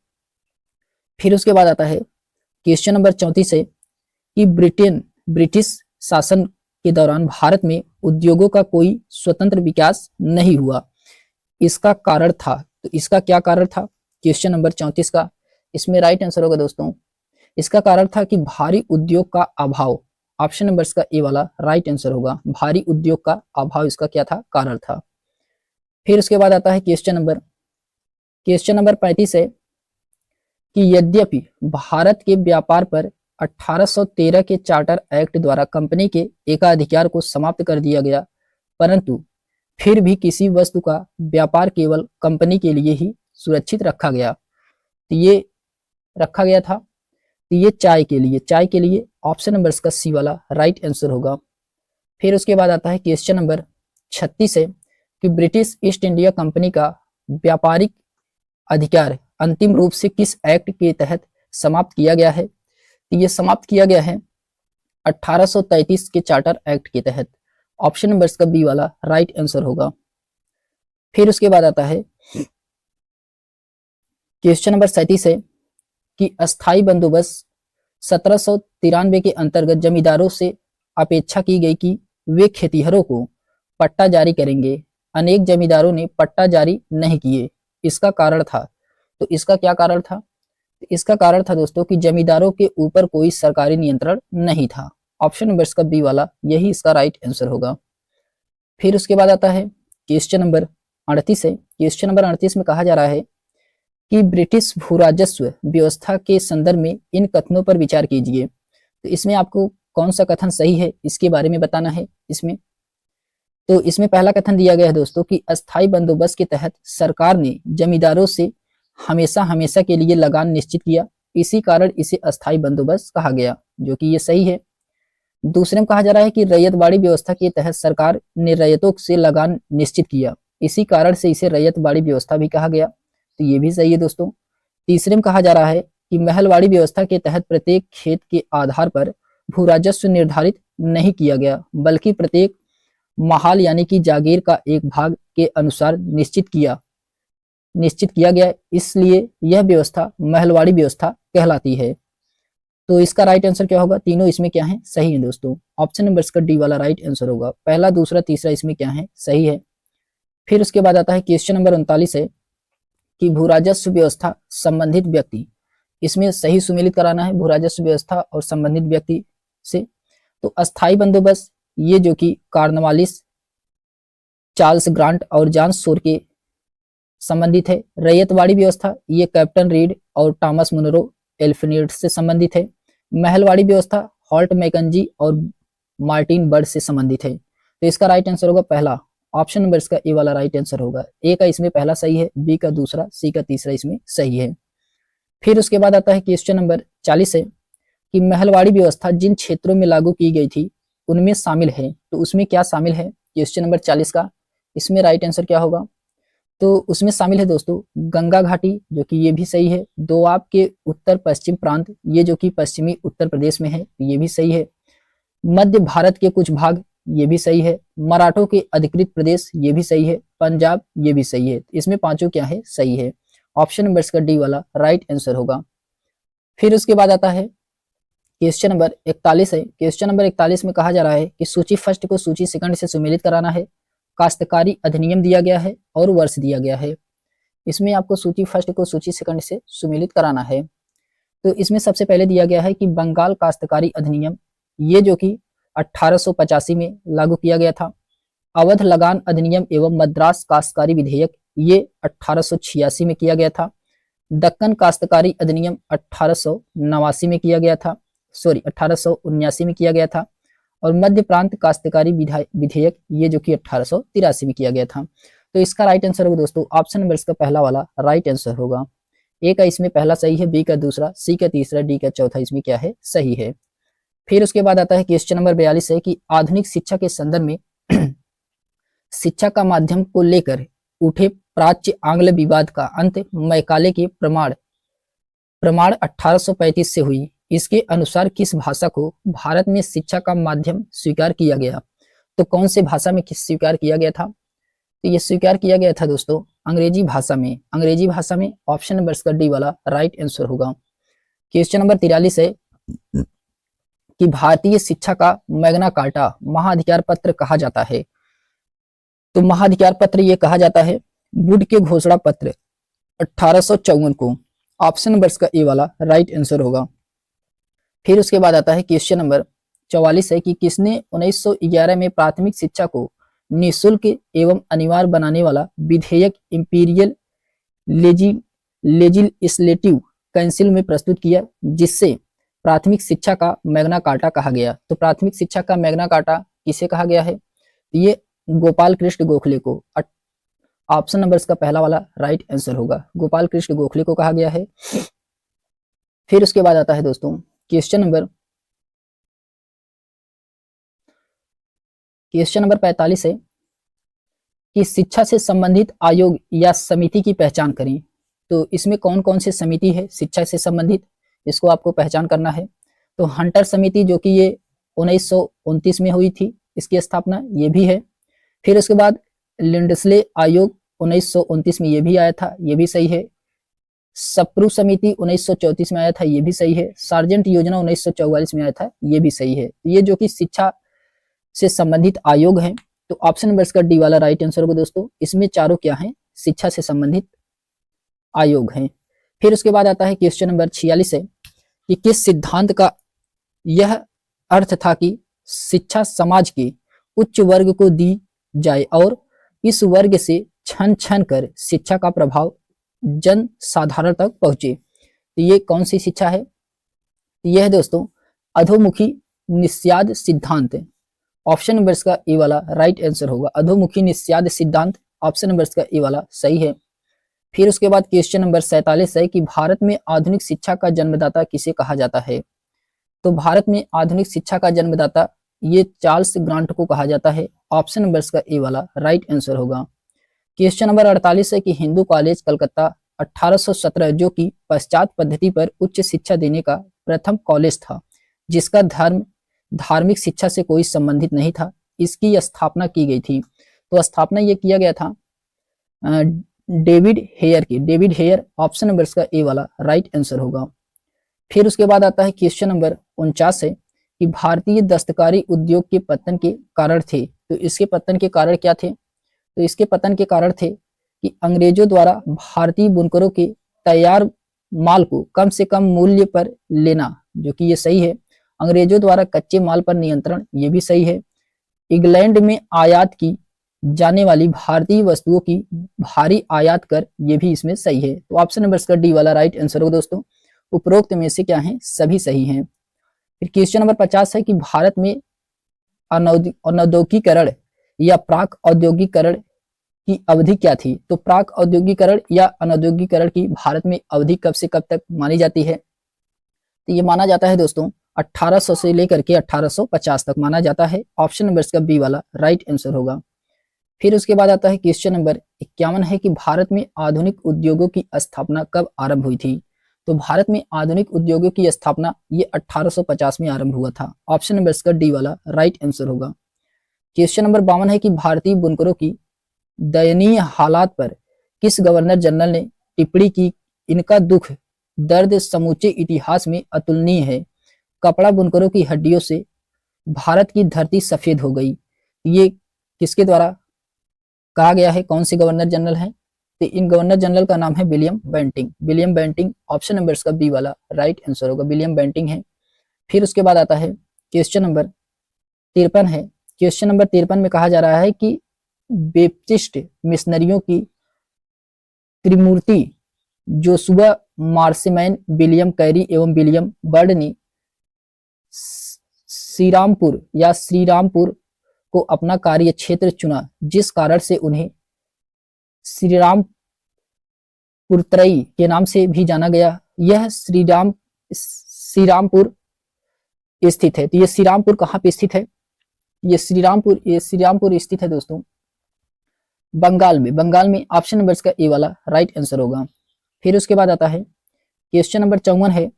A: फिर उसके बाद आता है क्वेश्चन नंबर 34 है कि ब्रिटिश शासन के दौरान भारत में उद्योगों का कोई स्वतंत्र विकास नहीं हुआ, इसका कारण था। तो इसका क्या कारण था, क्वेश्चन नंबर 34 का इसमें राइट आंसर होगा दोस्तों, इसका कारण था कि भारी उद्योग का अभाव। ऑप्शन नंबर इसका ए वाला राइट आंसर होगा, भारी उद्योग का अभाव इसका क्या था, कारण था। फिर उसके बाद आता है क्वेश्चन नंबर 35 है कि यद्यपि भारत के व्यापार पर 1813 के चार्टर एक्ट द्वारा कंपनी के एकाधिकार को समाप्त कर दिया गया, परंतु फिर भी किसी वस्तु का व्यापार केवल कंपनी के लिए ही सुरक्षित रखा गया। तो ये रखा गया था, तो ये चाय के लिए ऑप्शन नंबर इसका सी वाला राइट आंसर होगा। फिर उसके बाद आता है क्वेश्चन नंबर 36 है कि ब्रिटिश ईस्ट इंडिया कंपनी का व्यापारिक अधिकार अंतिम रूप से किस एक्ट के तहत समाप्त किया गया है? तो ये समाप्त किया गया है 1833 के चार्टर एक्ट के तहत। ऑप्शन नंबर इसका बी वाला राइट आंसर होगा। फिर उसके बाद आता है क्वेश्चन नंबर 37 है कि अस्थाई बंदोबस्त 1793 के अंतर्गत जमींदारों से अपेक्षा की गई कि वे खेतिहरों को पट्टा जारी करेंगे। अनेक जमींदारों ने पट्टा जारी नहीं किए, इसका कारण था। तो इसका क्या कारण था? इसका कारण था दोस्तों कि जमींदारों के ऊपर कोई सरकारी नियंत्रण नहीं था। ऑप्शन नंबर इसका बी वाला यही इसका राइट आंसर होगा। फिर उसके बाद आता है क्वेश्चन नंबर 38 है। क्वेश्चन नंबर 38 में कहा जा रहा है कि ब्रिटिश भूराजस्व व्यवस्था के संदर्भ में इन कथनों पर विचार कीजिए। तो इसमें आपको कौन सा कथन सही है इसके बारे में बताना है। इसमें पहला कथन दिया गया है दोस्तों कि अस्थाई बंदोबस्त के तहत सरकार ने जमींदारों से हमेशा के लिए लगान निश्चित किया, इसी कारण इसे अस्थाई बंदोबस्त कहा गया, जो कि ये सही है। दूसरे में कहा जा रहा है कि रैयतवाड़ी व्यवस्था के तहत सरकार ने रैयतों से लगान निश्चित किया, इसी कारण से इसे रैयतवाड़ी व्यवस्था भी कहा गया, तो ये भी सही है दोस्तों। तीसरे में कहा जा रहा है कि महलवाड़ी व्यवस्था के तहत प्रत्येक खेत के आधार पर भूराजस्व निर्धारित नहीं किया गया, बल्कि प्रत्येक महाल यानी कि जागीर का एक भाग के अनुसार निश्चित किया गया, इसलिए यह व्यवस्था महलवाड़ी व्यवस्था कहलाती है। तो इसका राइट आंसर क्या होगा? तीनों इसमें क्या है? सही है दोस्तों। ऑप्शन नंबर इसका डी वाला राइट आंसर होगा। पहला, दूसरा, तीसरा इसमें क्या है? सही है। फिर उसके बाद आता है क्वेश्चन नंबर 39 है कि भूराजस्व व्यवस्था संबंधित व्यक्ति, इसमें सही सुमेलित कराना है भूराजस्व व्यवस्था और संबंधित व्यक्ति से। तो अस्थाई बंदोबस्त ये जो कि कार्नवालिस, चार्ल्स ग्रांट और जॉन सोर के संबंधित है। रैयतवाड़ी व्यवस्था ये कैप्टन रीड और टॉमस मुनरो एल्फिनिड से संबंधित है। महलवाड़ी व्यवस्था हॉल्ट मैकेंजी और मार्टिन बर्ड से संबंधित है। तो इसका राइट आंसर होगा पहला, ऑप्शन नंबर इसका ए वाला राइट आंसर होगा। ए का इसमें पहला सही है, बी का दूसरा, सी का तीसरा इसमें सही है। फिर उसके बाद आता है क्वेश्चन नंबर 40 है कि महलवाड़ी व्यवस्था जिन क्षेत्रों में लागू की गई थी उनमें शामिल है, तो उसमें क्या शामिल है? क्वेश्चन नंबर 40 का इसमें राइट आंसर क्या होगा? तो उसमें शामिल है दोस्तों गंगा घाटी, जो कि ये भी सही है। दोआब के उत्तर पश्चिम प्रांत, ये जो कि पश्चिमी उत्तर प्रदेश में है, ये भी सही है। मध्य भारत के कुछ भाग, ये भी सही है। मराठों के अधिकृत प्रदेश, ये भी सही है। पंजाब, ये भी सही है। इसमें पांचों क्या है? सही है। ऑप्शन नंबर इसका डी वाला राइट आंसर होगा। फिर उसके बाद आता है क्वेश्चन नंबर 41 है। क्वेश्चन नंबर 41 में कहा जा रहा है कि सूची फर्स्ट को सूची सेकंड से सुमेलित कराना है। काश्तकारी अधिनियम दिया गया है और वर्ष दिया गया है। इसमें आपको सूची फर्स्ट को सूची सेकंड से सुमेलित कराना है। तो इसमें सबसे पहले दिया गया है कि बंगाल काश्तकारी अधिनियम, ये जो कि 1885 में लागू किया गया था। अवध लगान अधिनियम एवं मद्रास काश्तकारी विधेयक, ये 1886 में किया गया था। दक्कन काश्तकारी अधिनियम 1889 में किया गया था, 1879 में किया गया था। और मध्य प्रांत काश्तकारी विधेयक, ये जो कि 1883 में किया गया था। तो इसका राइट आंसर होगा दोस्तों ऑप्शन नंबर इसका पहला वाला राइट आंसर होगा। ए का इसमें पहला सही है, बी का दूसरा, सी का तीसरा, डी का चौथा इसमें क्या है? सही है। फिर उसके बाद आता है क्वेश्चन नंबर 42 है कि आधुनिक शिक्षा के संदर्भ में शिक्षा का माध्यम को लेकर उठे प्राच्य आंग्ल विवाद का अंत मैकाले के प्रमाण 1835 से हुई। इसके अनुसार किस भाषा को भारत में शिक्षा का माध्यम स्वीकार किया गया? तो कौन से भाषा में किस स्वीकार किया गया था? तो ये स्वीकार किया गया था दोस्तों अंग्रेजी भाषा में। अंग्रेजी भाषा में ऑप्शन नंबर इसका डी वाला राइट आंसर होगा। क्वेश्चन नंबर 43 है कि भारतीय शिक्षा का मैग्ना कार्टा महाधिकार पत्र कहा जाता है। तो महाधिकार पत्र ये कहा जाता है वुड के घोषणा पत्र 1854 को। ऑप्शन नंबर इसका ए वाला राइट आंसर होगा। फिर उसके बाद आता है क्वेश्चन नंबर 44 है कि किसने 1911 में प्राथमिक शिक्षा को निःशुल्क एवं अनिवार्य बनाने वाला विधेयक इंपीरियल लेजिस्लेटिव काउंसिल में प्रस्तुत किया, जिससे प्राथमिक शिक्षा का मैग्ना कार्टा कहा गया। तो प्राथमिक शिक्षा का मैग्ना कार्टा किसे कहा गया है? ये गोपाल कृष्ण गोखले को। ऑप्शन नंबर इसका पहला वाला राइट आंसर होगा, गोपाल कृष्ण गोखले को कहा गया है। फिर उसके बाद आता है दोस्तों क्वेश्चन नंबर 45 है कि शिक्षा से संबंधित आयोग या समिति की पहचान करें। तो इसमें कौन कौन सी समिति है शिक्षा से संबंधित, इसको आपको पहचान करना है। तो हंटर समिति जो कि ये 1929 में हुई थी, इसकी स्थापना ये भी है। फिर उसके बाद लिंडस्ले आयोग 1929 में ये भी आया था, ये भी सही है। सप्रू समिति 1934 में आया था, ये भी सही है। सार्जेंट योजना 1944 में आया था, ये भी सही है। ये जो कि शिक्षा से संबंधित आयोग हैं, तो ऑप्शन नंबर इसका डी वाला राइट आंसर होगा दोस्तों। इसमें चारों क्या हैं? शिक्षा से संबंधित आयोग हैं। फिर उसके बाद आता है क्वेश्चन नंबर 46 है कि किस सिद्धांत का यह अर्थ था कि शिक्षा समाज के उच्च वर्ग को दी जाए और इस वर्ग से छन छन कर शिक्षा का प्रभाव जन साधारण तक पहुंचे। तो ये कौन सी शिक्षा है? यह है दोस्तों अधोमुखी निस्याद सिद्धांत। ऑप्शन नंबर इसका ए वाला राइट आंसर होगा, अधोमुखी निस्याद सिद्धांत। ऑप्शन नंबर इसका ए वाला सही है। फिर उसके बाद क्वेश्चन नंबर 47 है कि भारत में आधुनिक शिक्षा का जन्मदाता किसे कहा जाता है? तो भारत में आधुनिक शिक्षा का जन्मदाता ये चार्ल्स ग्रांट को कहा जाता है। ऑप्शन नंबर इसका ए वाला राइट आंसर होगा। क्वेश्चन नंबर 48 है कि हिंदू कॉलेज कलकत्ता 1817 जो कि पश्चात पद्धति पर उच्च शिक्षा देने का प्रथम कॉलेज था, जिसका धार्मिक शिक्षा से कोई संबंधित नहीं था, इसकी स्थापना की गई थी। तो स्थापना ये किया गया था डेविड हेयर की, डेविड हेयर। ऑप्शन नंबर इसका ए वाला राइट आंसर होगा। फिर उसके बाद आता है क्वेश्चन नंबर 49 है कि भारतीय दस्तकारी उद्योग के पतन के कारण थे। तो इसके पतन के कारण क्या थे? तो इसके पतन के कारण थे कि अंग्रेजों द्वारा भारतीय बुनकरों के तैयार माल को कम से कम मूल्य पर लेना, जो कि ये सही है। अंग्रेजों द्वारा कच्चे माल पर नियंत्रण, ये भी सही है। इंग्लैंड में आयात की जाने वाली भारतीय वस्तुओं की भारी आयात कर, ये भी इसमें सही है। तो ऑप्शन नंबर इसका डी वाला राइट आंसर होगा दोस्तों। उपरोक्त में से क्या है? सभी सही हैं। फिर क्वेश्चन नंबर 50 है कि भारत में अनौद्योगिकरण या प्राक औद्योगिकरण की अवधि क्या थी? तो प्राक औद्योगिकरण या अनौद्योगिकरण की भारत में अवधि कब से कब तक मानी जाती है? तो ये माना जाता है दोस्तों 1800 से लेकर के 1850 तक माना जाता है। ऑप्शन नंबर इसका बी वाला राइट आंसर होगा। फिर उसके बाद आता है क्वेश्चन नंबर 51 है कि भारत में आधुनिक उद्योगों की स्थापना कब आरंभ हुई थी? तो भारत में आधुनिक उद्योगों की स्थापना ये 1850 में आरंभ हुआ था। ऑप्शन नंबर इसका डी वाला राइट आंसर होगा। क्वेश्चन नंबर 52 है कि भारतीय बुनकरों की दयनीय हालात पर किस गवर्नर जनरल ने टिप्पणी की? इनका दुख दर्द समूचे इतिहास में अतुलनीय है। कपड़ा बुनकरों की हड्डियों से भारत की धरती सफेद हो गई। ये किसके द्वारा कहा गया है? कौन से गवर्नर जनरल हैं? तो इन गवर्नर जनरल का नाम है William Bentinck. William Bentinck. Option number इसका बी वाला राइट आंसर होगा, विलियम बेंटिंग है। फिर उसके बाद आता है क्वेश्चन नंबर 53 है। क्वेश्चन नंबर 53 में कहा जा रहा है कि बैप्टिस्ट मिशनरियों की त्रिमूर्ति जोशुआ मार्शमैन, विलियम कैरी एवं विलियम बर्ड ने श्रीरामपुर को अपना कार्य क्षेत्र चुना, जिस कारण से उन्हें श्रीरामपुरत्रयी के नाम से भी जाना गया। यह श्रीरामपुर स्थित है। तो ये श्रीरामपुर कहाँ पे स्थित है? ये श्रीरामपुर स्थित है दोस्तों बंगाल में। ऑप्शन नंबर इसका ए वाला राइट आंसर होगा। फिर उसके बाद आता है क्वेश्चन नंबर 54 है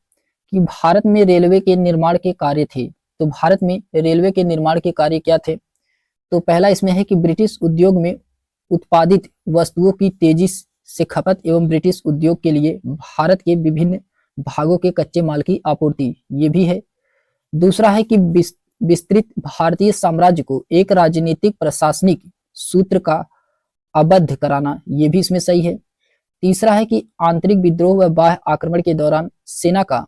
A: कि भारत में रेलवे के निर्माण के कार्य थे। तो भारत में रेलवे के निर्माण के कार्य क्या थे? तो पहला इसमें है कि ब्रिटिश उद्योग में उत्पादित वस्तुओं की तेजी से खपत एवं ब्रिटिश उद्योग के लिए भारत के विभिन्न भागों के कच्चे माल की आपूर्ति, ये भी है। दूसरा है कि विस्तृत भारतीय साम्राज्य को एक राजनीतिक प्रशासनिक सूत्र का आबद्ध कराना, ये भी इसमें सही है। तीसरा है कि आंतरिक विद्रोह व बाह्य आक्रमण के दौरान सेना का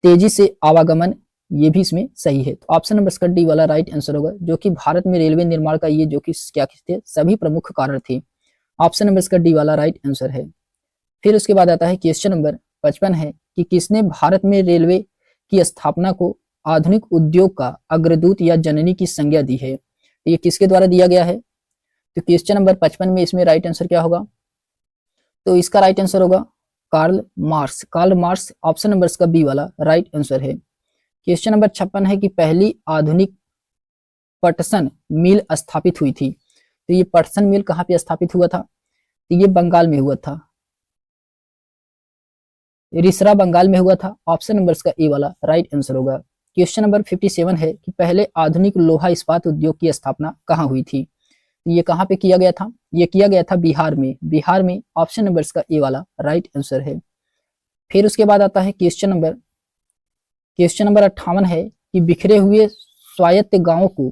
A: तेजी से आवागमन, ये भी इसमें सही है। तो ऑप्शन नंबर इसका डी वाला राइट आंसर होगा, जो कि भारत में रेलवे निर्माण का ये जो कि क्या थे? सभी प्रमुख कारण थे। ऑप्शन नंबर इसका डी वाला राइट आंसर है। फिर उसके बाद आता है क्वेश्चन नंबर 55 है कि किसने भारत में रेलवे की स्थापना को आधुनिक उद्योग का अग्रदूत या जननी की संज्ञा दी है? ये किसके द्वारा दिया गया है? तो क्वेश्चन नंबर 55 में इसमें राइट आंसर क्या होगा? तो इसका राइट आंसर होगा Karl Marx. Karl Marx option number इसका बी वाला राइट आंसर है। क्वेश्चन नंबर 56 है कि पहली आधुनिक पटसन मिल स्थापित हुई थी। तो ये पटसन मिल कहाँ पे स्थापित हुआ था? तो ये बंगाल में हुआ था, रिसरा बंगाल में हुआ था। ऑप्शन नंबर इसका ए वाला राइट आंसर होगा। क्वेश्चन नंबर 57 है कि पहले आधुनिक लोहा इस्पात उद्योग की स्थापना कहाँ हुई थी? ये कहाँ पे किया गया था? ये किया गया था बिहार में। बिहार में ऑप्शन नंबर इसका ए वाला राइट आंसर है। फिर उसके बाद आता है क्वेश्चन नंबर 58 है कि बिखरे हुए स्वायत्त गांवों को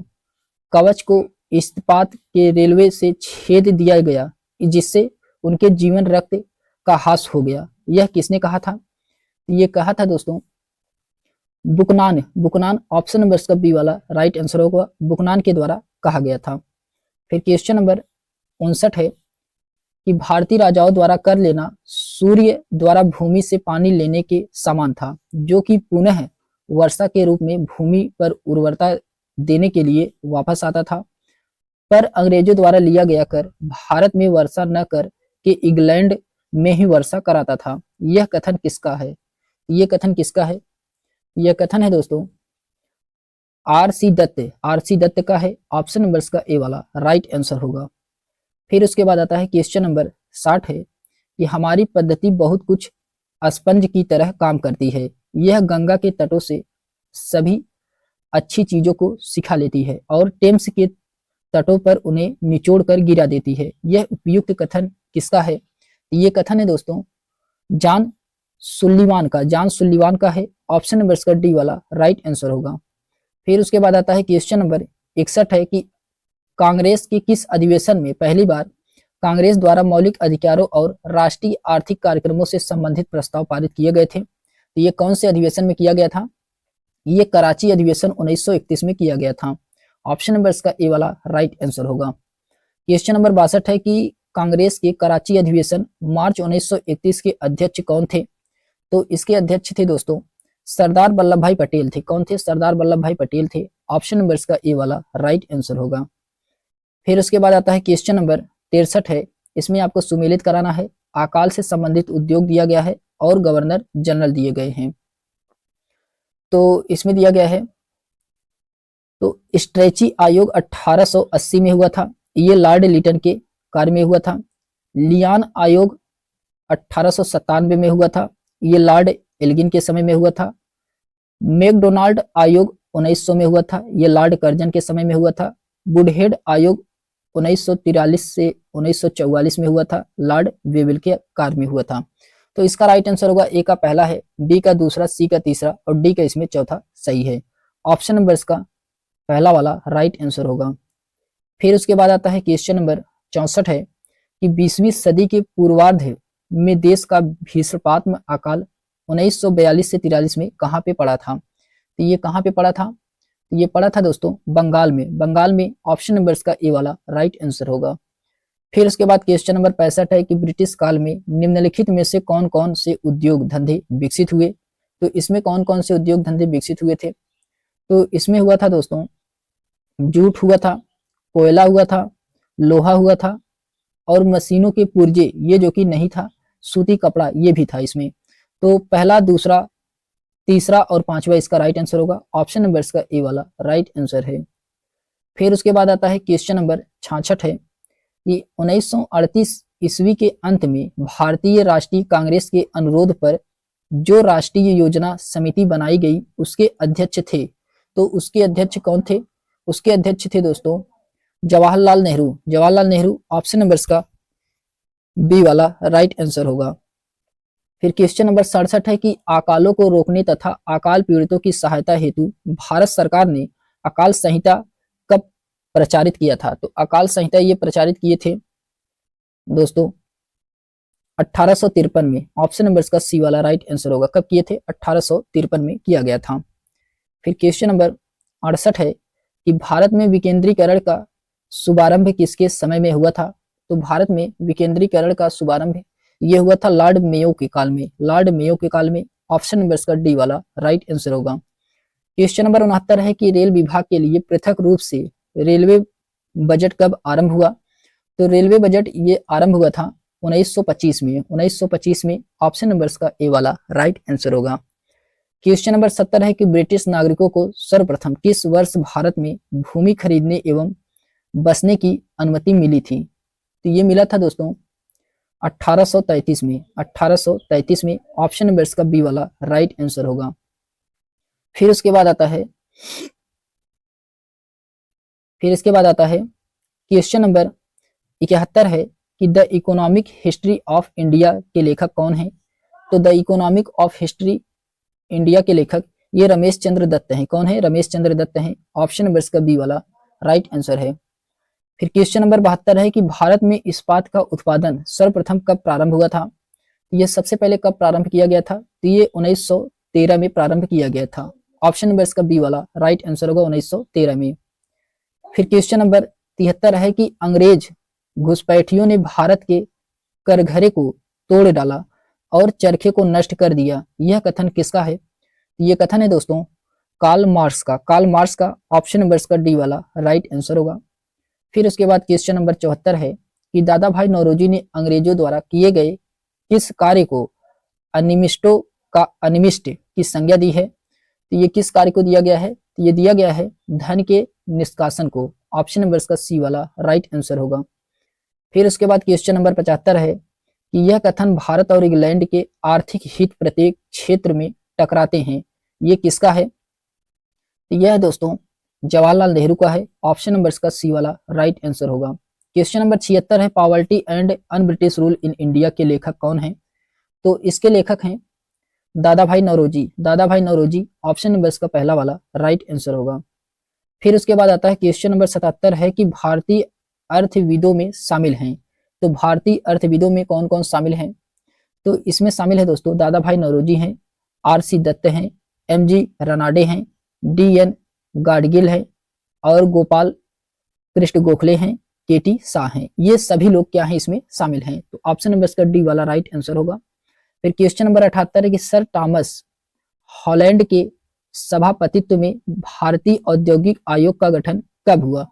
A: कवच को इस्पात के रेलवे से छेद दिया गया जिससे उनके जीवन रक्त का हास हो गया। यह किसने कहा था? ये कहा था दोस्तों बुकनान। बुकनान ऑप्शन नंबर इसका बी वाला राइट आंसर होगा, बुकनान के द्वारा कहा गया था। फिर क्वेश्चन नंबर 59 है कि भारतीय राजाओं द्वारा कर लेना सूर्य द्वारा भूमि से पानी लेने के समान था, जो कि पुनः वर्षा के रूप में भूमि पर उर्वरता देने के लिए वापस आता था, पर अंग्रेजों द्वारा लिया गया कर भारत में वर्षा न कर के इंग्लैंड में ही वर्षा कराता था। यह कथन किसका है? यह कथन किसका है? यह कथन है दोस्तों आर.सी. दत्त। आर.सी. दत्त का है। ऑप्शन नंबर इसका ए वाला राइट आंसर होगा। फिर उसके बाद आता है क्वेश्चन नंबर 60 है कि हमारी पद्धति बहुत कुछ स्पंज की तरह काम करती है। यह गंगा के तटों से सभी अच्छी चीजों को सिखा लेती है और टेम्स के तटों पर उन्हें निचोड़ कर गिरा देती है। यह उपयुक्त कथन किसका है? ये कथन है दोस्तों जॉन सुल्लिवान का। जॉन सुल्लिवान का है। ऑप्शन नंबर इसका डी वाला राइट आंसर होगा। फिर उसके बाद आता है क्वेश्चन नंबर 61 है कि कांग्रेस के किस अधिवेशन में पहली बार कांग्रेस द्वारा मौलिक अधिकारों और राष्ट्रीय आर्थिक कार्यक्रमों से संबंधित प्रस्ताव पारित किए गए थे? तो ये कौन से अधिवेशन में किया गया था? ये कराची अधिवेशन 1931 में किया गया था। ऑप्शन नंबर इसका ए वाला राइट आंसर होगा। क्वेश्चन नंबर 62 है कि कांग्रेस के कराची अधिवेशन मार्च 1931 के अध्यक्ष कौन थे? तो इसके अध्यक्ष थे दोस्तों सरदार वल्लभ भाई पटेल थे। कौन थे? सरदार वल्लभ भाई पटेल थे। ऑप्शन नंबर इसका ए वाला राइट आंसर होगा। फिर उसके बाद आता है क्वेश्चन नंबर 63 है। इसमें आपको सुमेलित कराना है। अकाल से संबंधित उद्योग दिया गया है और गवर्नर जनरल दिए गए हैं। तो इसमें दिया गया है तो स्ट्रेची आयोग 1880 में हुआ था। ये लॉर्ड लिटन के कार्य में हुआ था। लियान आयोग 1897 में हुआ था। ये लॉर्ड एल्गिन के समय में हुआ था। मैकडोनाल्ड आयोग 1900 में हुआ था। ये लॉर्ड कर्जन के समय में हुआ था। वुडहेड आयोग 1943 से 1944 में हुआ था। लॉर्ड वेविल के कार्य में हुआ था। तो इसका राइट आंसर होगा ए का पहला है, बी का दूसरा, सी का तीसरा और डी का इसमें चौथा सही है। ऑप्शन नंबर इसका पहला वाला राइट आंसर होगा। फिर उसके बाद आता है क्वेश्चन नंबर 64 है कि 20वीं सदी के पूर्वार्ध में देश का भीषणपात अकाल 1942 से 43 में कहाँ पे पड़ा था? तो ये कहाँ पे पड़ा था? तो ये पड़ा था दोस्तों बंगाल में। बंगाल में ऑप्शन नंबर इसका ए वाला राइट आंसर होगा। फिर उसके बाद क्वेश्चन नंबर 65 है कि ब्रिटिश काल में निम्नलिखित में से कौन कौन से उद्योग धंधे विकसित हुए? तो इसमें कौन कौन से उद्योग धंधे विकसित हुए थे? तो इसमें हुआ था दोस्तों जूट हुआ था, कोयला हुआ था, लोहा हुआ था और मशीनों के पुर्जे, ये जो कि नहीं था, सूती कपड़ा ये भी था इसमें। तो पहला, दूसरा, तीसरा और पांचवा इसका राइट आंसर होगा। ऑप्शन नंबर इसका ए वाला राइट आंसर है। फिर उसके बाद आता है क्वेश्चन नंबर 66 है कि 1938 ईस्वी के अंत में भारतीय राष्ट्रीय कांग्रेस के अनुरोध पर जो राष्ट्रीय योजना समिति बनाई गई उसके अध्यक्ष थे। तो उसके अध्यक्ष कौन थे? उसके अध्यक्ष थे दोस्तों जवाहरलाल नेहरू। जवाहरलाल नेहरू ऑप्शन नंबर इसका बी वाला राइट आंसर होगा। फिर क्वेश्चन नंबर 67 है कि अकालों को रोकने तथा अकाल पीड़ितों की सहायता हेतु भारत सरकार ने अकाल संहिता कब प्रचारित किया था? तो अकाल संहिता ये प्रचारित किए थे दोस्तों 1853 में। ऑप्शन नंबर इसका सी वाला राइट आंसर होगा। कब किए थे? 1853 में किया गया था। फिर क्वेश्चन नंबर 68 है कि भारत में विकेंद्रीकरण का शुभारंभ किसके समय में हुआ था? तो भारत में विकेंद्रीकरण का शुभारंभ ये हुआ था लॉर्ड मेयो के काल में। लॉर्ड मेयो के काल में। ऑप्शन नंबर इसका डी वाला राइट आंसर होगा। क्वेश्चन नंबर 69 है कि रेल विभाग के लिए पृथक रूप से रेलवे बजट कब आरंभ हुआ? तो रेलवे बजट ये आरंभ हुआ था 1925 में। 1925 में ऑप्शन नंबर इसका ए वाला राइट आंसर होगा। क्वेश्चन नंबर 70 है कि ब्रिटिश नागरिकों को सर्वप्रथम किस वर्ष भारत में भूमि खरीदने एवं बसने की अनुमति मिली थी? तो ये मिला था दोस्तों 1833 में। 1833 में ऑप्शन नंबर इसका बी वाला राइट आंसर होगा। फिर उसके बाद आता है क्वेश्चन नंबर 71 है कि the economic history of India के लेखक कौन है? तो the economic of history India के लेखक ये रमेश चंद्र दत्त हैं। कौन है? रमेश चंद्र दत्त हैं। ऑप्शन नंबर इसका बी वाला राइट आंसर है। फिर क्वेश्चन नंबर 72 है कि भारत में इस्पात का उत्पादन सर्वप्रथम कब प्रारंभ हुआ था? ये सबसे पहले कब प्रारंभ किया गया था? तो ये 1913 में प्रारंभ किया गया था। ऑप्शन नंबर इसका बी वाला राइट आंसर होगा 1913 में। फिर क्वेश्चन नंबर 73 है कि अंग्रेज घुसपैठियों ने भारत के करघरे को तोड़ डाला और चरखे को नष्ट कर दिया, यह कथन किसका है? ये कथन है दोस्तों कार्ल मार्क्स का। कार्ल मार्क्स का ऑप्शन नंबर इसका डी वाला राइट आंसर होगा। फिर उसके बाद क्वेश्चन नंबर 74 है कि दादा भाई नौरोजी ने अंग्रेजों द्वारा किए गए किस कार्य को अनिमिष्टों का अनिमिष्ट की संज्ञा दी है? तो ये किस कार्य को दिया गया है? तो ये दिया गया है धन के निष्कासन को। ऑप्शन नंबर इसका सी वाला राइट आंसर होगा। फिर उसके बाद क्वेश्चन नंबर 75 है कि यह कथन भारत और इंग्लैंड के आर्थिक हित प्रत्येक क्षेत्र में टकराते हैं, ये किसका है? तो यह दोस्तों जवाहरलाल नेहरू का है। ऑप्शन नंबर इसका सी वाला राइट आंसर होगा। क्वेश्चन नंबर 76 है poverty and un British rule in India के लेखक कौन है? तो इसके लेखक हैं दादा भाई नौरोजी। दादा भाई नौरोजी ऑप्शन नंबर इसका पहला वाला राइट आंसर होगा। फिर उसके बाद आता है क्वेश्चन नंबर 77 है कि भारतीय अर्थविदों में शामिल हैं। तो भारतीय अर्थविदों में कौन कौन शामिल हैं? तो इसमें शामिल है दोस्तों दादा भाई नौरोजी हैं, आर.सी. दत्त हैं, एम.जी. रनाडे हैं, डी.एन. गाडगिल हैं और गोपाल कृष्ण गोखले हैं, के.टी. शाह हैं। ये सभी लोग क्या हैं इसमें शामिल हैं। तो ऑप्शन नंबर इसका डी वाला राइट आंसर होगा। फिर क्वेश्चन नंबर 78 है कि सर थॉमस हॉलैंड के सभापतित्व में भारतीय औद्योगिक आयोग का गठन कब हुआ?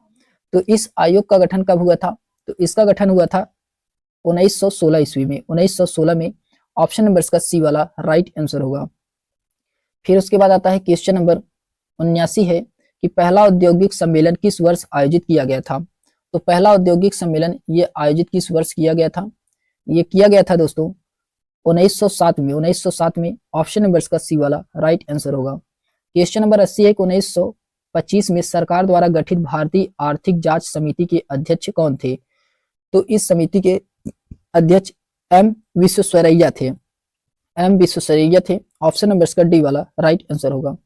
A: तो इस आयोग का गठन कब हुआ था? तो इसका गठन हुआ था 1916 ईस्वी में। 1916 में ऑप्शन नंबर इसका सी वाला राइट आंसर होगा। फिर उसके बाद आता है क्वेश्चन नंबर 79 है कि पहला औद्योगिक सम्मेलन किस वर्ष आयोजित किया गया था? तो पहला औद्योगिक सम्मेलन ये आयोजित किस वर्ष किया गया था? ये किया गया था दोस्तों 1907 में। 1907 में ऑप्शन नंबर इसका सी वाला राइट आंसर होगा। क्वेश्चन नंबर 80 है कि 1925 में सरकार द्वारा गठित भारतीय आर्थिक जांच समिति के अध्यक्ष कौन थे? तो इस समिति के अध्यक्ष एम विश्वेश्वरैया थे। एम विश्वेश्वरैया थे। ऑप्शन नंबर इसका डी वाला राइट आंसर होगा।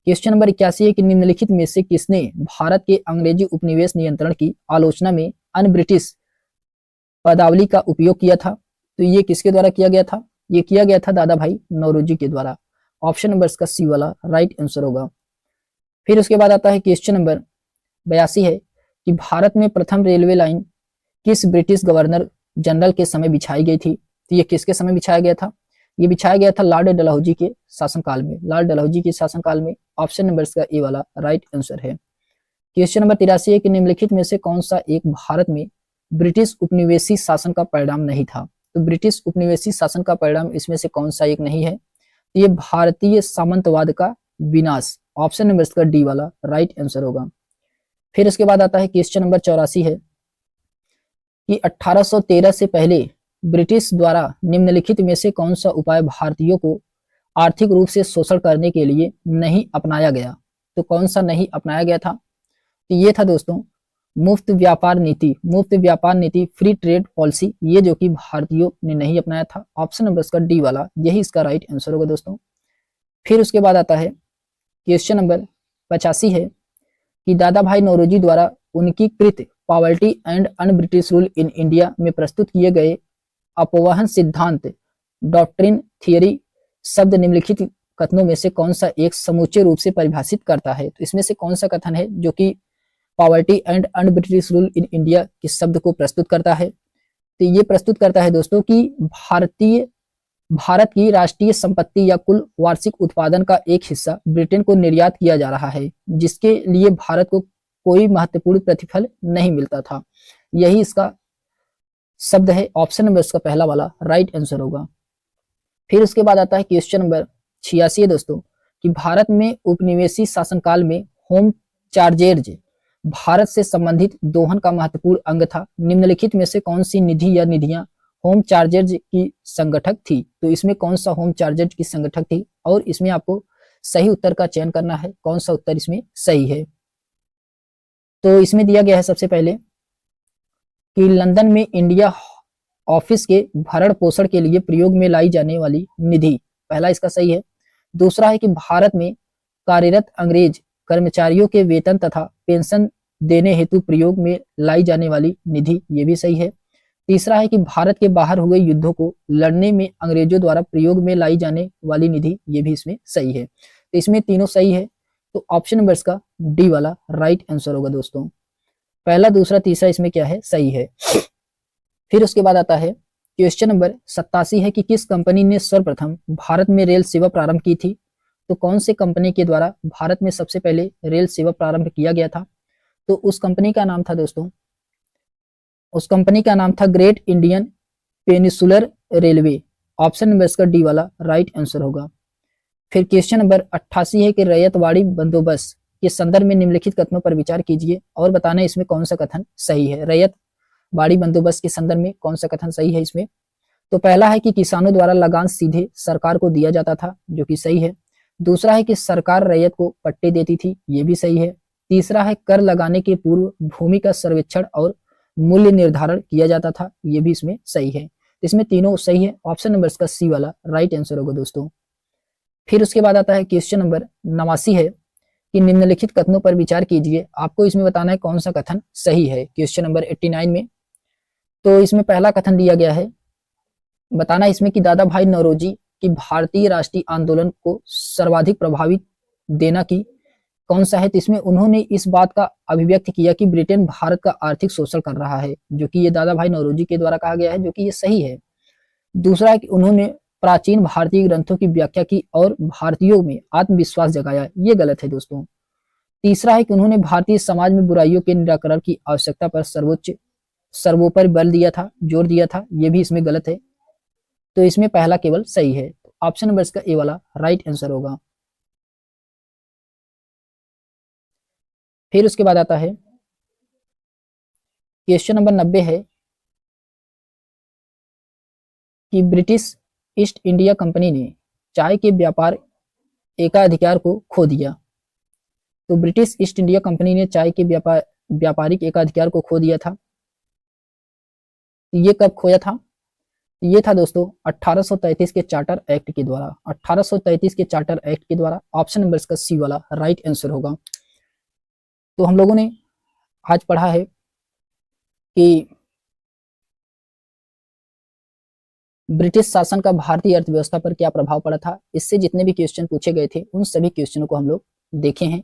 A: क्वेश्चन नंबर 81 है कि निम्नलिखित में से किसने भारत के अंग्रेजी उपनिवेश नियंत्रण की आलोचना में अन ब्रिटिश पदावली का उपयोग किया था? तो ये किसके द्वारा किया गया था? ये किया गया था दादा भाई नौरोजी के द्वारा। ऑप्शन नंबर इसका सी वाला राइट आंसर होगा। फिर उसके बाद आता है क्वेश्चन नंबर 82 है कि भारत में प्रथम रेलवे लाइन किस ब्रिटिश गवर्नर जनरल के समय बिछाई गई थी? तो ये किसके समय बिछाया गया था? ये बिछाया गया था लॉर्ड डलहौजी के शासनकाल में। लॉर्ड डलहौजी के शासनकाल में। ऑप्शन नंबर इसका ए वाला राइट आंसर है। क्वेश्चन नंबर 83 है कि निम्नलिखित में से कौन सा एक भारत में ब्रिटिश उपनिवेशी शासन का परिणाम नहीं था? तो ब्रिटिश उपनिवेशी शासन का परिणाम इसमें से कौन सा एक नहीं है? ये भारतीय सामंतवाद का विनाश। ऑप्शन नंबर इसका डी वाला राइट आंसर होगा। फिर इसके बाद आता है क्वेश्चन नंबर 84 है कि 1813 से पहले ब्रिटिश द्वारा निम्नलिखित में से कौन सा उपाय भारतीयों को आर्थिक रूप से शोषण करने के लिए नहीं अपनाया गया? तो कौन सा नहीं अपनाया गया था? तो ये था दोस्तों मुफ्त व्यापार नीति। मुफ्त व्यापार नीति, फ्री ट्रेड पॉलिसी, ये जो कि भारतीयों ने नहीं अपनाया था। ऑप्शन नंबर इसका डी वाला यही इसका राइट आंसर होगा दोस्तों। फिर उसके बाद आता है क्वेश्चन नंबर 85 है कि दादा भाई नौरोजी द्वारा उनकी कृत poverty and un British rule in India में प्रस्तुत किए गए अपवाहन सिद्धांत डॉक्ट्रिन थियरी शब्द निम्नलिखित कथनों में से कौन सा एक समूचे रूप से परिभाषित करता है? तो इसमें से कौन सा कथन है जो कि poverty and un British rule in India के शब्द को प्रस्तुत करता है? तो ये प्रस्तुत करता है दोस्तों कि भारतीय भारत की राष्ट्रीय संपत्ति या कुल वार्षिक उत्पादन का एक हिस्सा ब्रिटेन को निर्यात किया जा रहा है, जिसके लिए भारत को कोई महत्वपूर्ण प्रतिफल नहीं मिलता था। यही इसका शब्द है। ऑप्शन नंबर इसका पहला वाला राइट आंसर होगा। फिर उसके बाद आता है क्वेश्चन नंबर 86 है दोस्तों, कि भारत में उपनिवेशी शासनकाल में होम चार्जेज भारत से संबंधित दोहन का महत्वपूर्ण अंग था। निम्नलिखित में से कौन सी निधि या निधियां होम चार्जेज की संगठक थी? तो इसमें कौन सा होम चार्जेज की संगठक थी, और इसमें आपको सही उत्तर का चयन करना है, कौन सा उत्तर इसमें सही है। तो इसमें दिया गया है सबसे पहले कि लंदन में इंडिया ऑफिस के भरण पोषण के लिए प्रयोग में लाई जाने वाली निधि, पहला इसका सही है। दूसरा है कि भारत में कार्यरत अंग्रेज कर्मचारियों के वेतन तथा पेंशन देने हेतु प्रयोग में लाई जाने वाली निधि, ये भी सही है। तीसरा है कि भारत के बाहर हुए युद्धों को लड़ने में अंग्रेजों द्वारा प्रयोग में लाई जाने वाली निधि, ये भी इसमें सही है। तो इसमें तीनों सही है, तो ऑप्शन नंबर इसका डी वाला राइट आंसर होगा दोस्तों। पहला, दूसरा, तीसरा इसमें क्या है, सही है। फिर उसके बाद आता है क्वेश्चन नंबर 87 है कि किस कंपनी ने सर्वप्रथम भारत में रेल सेवा प्रारंभ की थी? तो कौन से कंपनी के द्वारा भारत में सबसे पहले रेल सेवा प्रारंभ किया गया था? तो उस कंपनी का नाम था दोस्तों, उस कंपनी का नाम था great Indian peninsular railway. Option number इसका डी वाला राइट आंसर होगा। फिर क्वेश्चन नंबर 88 है कि रैयतवाड़ी बंदोबस्त के संदर्भ में निम्नलिखित कथनों पर विचार कीजिए और बताना इसमें कौन सा कथन सही है। रैयतवाड़ी बंदोबस्त के संदर्भ में कौन सा कथन सही है इसमें? तो पहला है कि किसानों द्वारा लगान सीधे सरकार को दिया जाता था, जो कि सही है। दूसरा है कि सरकार रैयत को पट्टे देती थी, ये भी सही है। तीसरा है कर लगाने के पूर्व भूमि का सर्वेक्षण और मूल्य निर्धारण किया जाता था, ये भी इसमें सही है। इसमें तीनों सही है। ऑप्शन नंबर इसका सी वाला राइट आंसर होगा दोस्तों। फिर उसके बाद आता है क्वेश्चन नंबर 89 है कि निम्नलिखित कथनों पर विचार कीजिए, आपको इसमें बताना है कौन सा कथन सही है। क्वेश्चन नंबर 89 में तो इसमें पहला कथन दिया गया है, बताना इसमें कि दादा भाई नौरोजी की भारतीय राष्ट्रीय आंदोलन को सर्वाधिक प्रभावित देना की कौन सा है? तो इसमें उन्होंने इस बात का अभिव्यक्त किया कि ब्रिटेन भारत का आर्थिक शोषण कर रहा है, जो कि ये दादा भाई नौरोजी के द्वारा कहा गया है, जो कि ये सही है। दूसरा है कि उन्होंने प्राचीन भारतीय ग्रंथों की व्याख्या की और भारतीयों में आत्मविश्वास जगाया, ये गलत है दोस्तों। तीसरा है कि उन्होंने भारतीय समाज में बुराइयों के निराकरण की आवश्यकता पर सर्वोपरि बल दिया था, जोर दिया था, ये भी इसमें गलत है। तो इसमें पहला केवल सही है। ऑप्शन नंबर इसका ए वाला राइट आंसर होगा। फिर उसके बाद आता है क्वेश्चन नंबर 90 है कि ब्रिटिश ईस्ट इंडिया कंपनी ने चाय के व्यापार एकाधिकार को खो दिया। तो ब्रिटिश ईस्ट इंडिया कंपनी ने चाय के व्यापारिक एकाधिकार को खो दिया था। ये कब खोया था? ये था दोस्तों 1833 के चार्टर एक्ट के द्वारा। 1833 के चार्टर एक्ट के द्वारा। ऑप्शन नंबर इसका सी वाला राइट आंसर होगा। तो हम लोगों ने आज पढ़ा है कि ब्रिटिश शासन का भारतीय अर्थव्यवस्था पर क्या प्रभाव पड़ा था। इससे जितने भी क्वेश्चन पूछे गए थे उन सभी क्वेश्चनों को हम लोग देखे हैं।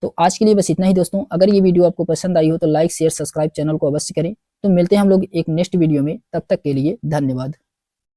A: तो आज के लिए बस इतना ही दोस्तों। अगर ये वीडियो आपको पसंद आई हो तो लाइक शेयर सब्सक्राइब चैनल को अवश्य करें। तो मिलते हैं हम लोग एक नेक्स्ट वीडियो में, तब तक के लिए धन्यवाद।